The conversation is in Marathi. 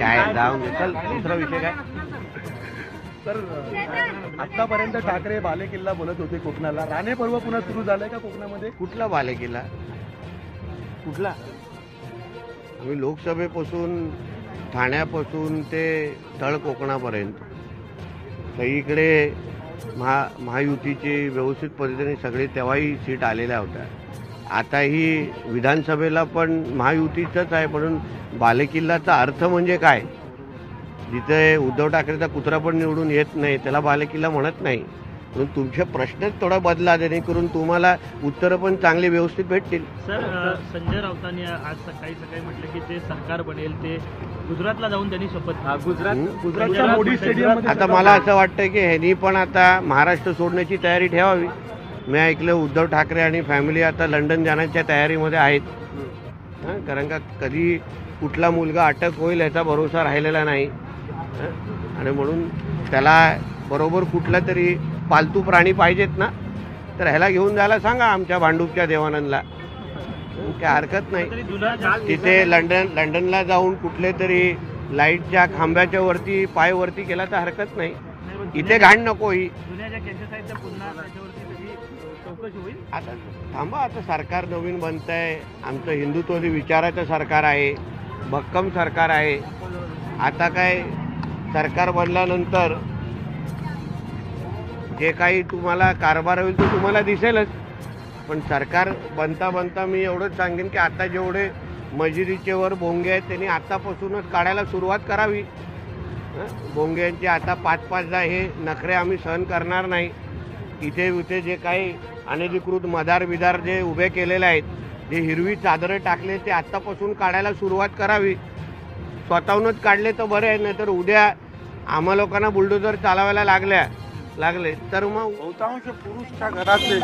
काय जाऊन दे. चल दुसरा विषय काय. तर आतापर्यंत ठाकरे बालेकिल्ला बोलत होते कोकणाला. राणे पर्व पुन्हा सुरू झालंय का कोकणामध्ये? कुठला बालेकिल्ला? कुठला? आम्ही लोकसभेपासून ठाण्यापासून ते तळ कोकणापर्यंत सगळीकडे महायुतीची व्यवस्थित पद्धतीने सगळे तेव्हाही सीट आलेल्या होत्या. आताही विधानसभेला पण महायुतीचंच आहे. म्हणून बालेकिल्लाचा अर्थ म्हणजे काय? जिथे उद्धव ठाकरेचा कुत्रा पण निवडून येत नाही त्याला बालेकिल्ला म्हणत नाही. म्हणून तुमचे प्रश्नच थोडा बदला जेणेकरून तुम्हाला उत्तरं पण चांगली व्यवस्थित भेटतील. सर, संजय राऊतांनी आज सकाळी म्हटलं की जे सरकार बनेल ते गुजरातला जाऊन त्यांनी शपथ गुजरातच्या मोदी स्टेडियम. आता मला असं वाटतं की ह्यांनी पण आता महाराष्ट्र सोडण्याची तयारी ठेवावी. मी ऐकलं उद्धव ठाकरे आणि फॅमिली आता लंडन जाण्याच्या तयारीमध्ये आहेत. कारण का कधी कुठला मुलगा अटक होईल याचा भरोसा राहिलेला नाही. आणि म्हणून त्याला बरोबर कुठला तरी पालतू प्राणी पाहिजेत ना, तर ह्याला घेऊन जायला सांगा आमच्या भांडूपच्या देवानंदला. काय हरकत नाही. तिथे लंडनला जाऊन कुठले तरी लाईटच्या खांब्याच्या वरती पाय वरती केला तर हरकत नाही. इथे घाण नको ही. आता थांबा, आता सरकार नवीन बनत आहे. आमचं हिंदुत्ववादी विचाराचं सरकार आहे, भक्कम सरकार आहे. आता काय सरकार बनल्यानंतर जे काही तुम्हाला कारभार होईल तो तुम्हाला दिसेलच. पण सरकार बनता बनता मी एवढंच सांगेन की आता जेवढे मजिदीचे वर भोंगे आहेत त्यांनी आतापासूनच काढायला सुरुवात करावी. भोंग्यांचे आता 5-5 हे नखरे आम्ही सहन करणार नाही. इथे जे काही अनधिकृत मदार बिदार जे उभे केलेले आहेत, जे हिरवी चादरं टाकले ते आत्तापासून काढायला सुरुवात करावी. स्वतःहूनच काढले तर बरे आहे, नाहीतर उद्या आम्हा लोकांना बुलडोजर चालवायला लागले तर मग बहुतांश पुरुष त्या घरातले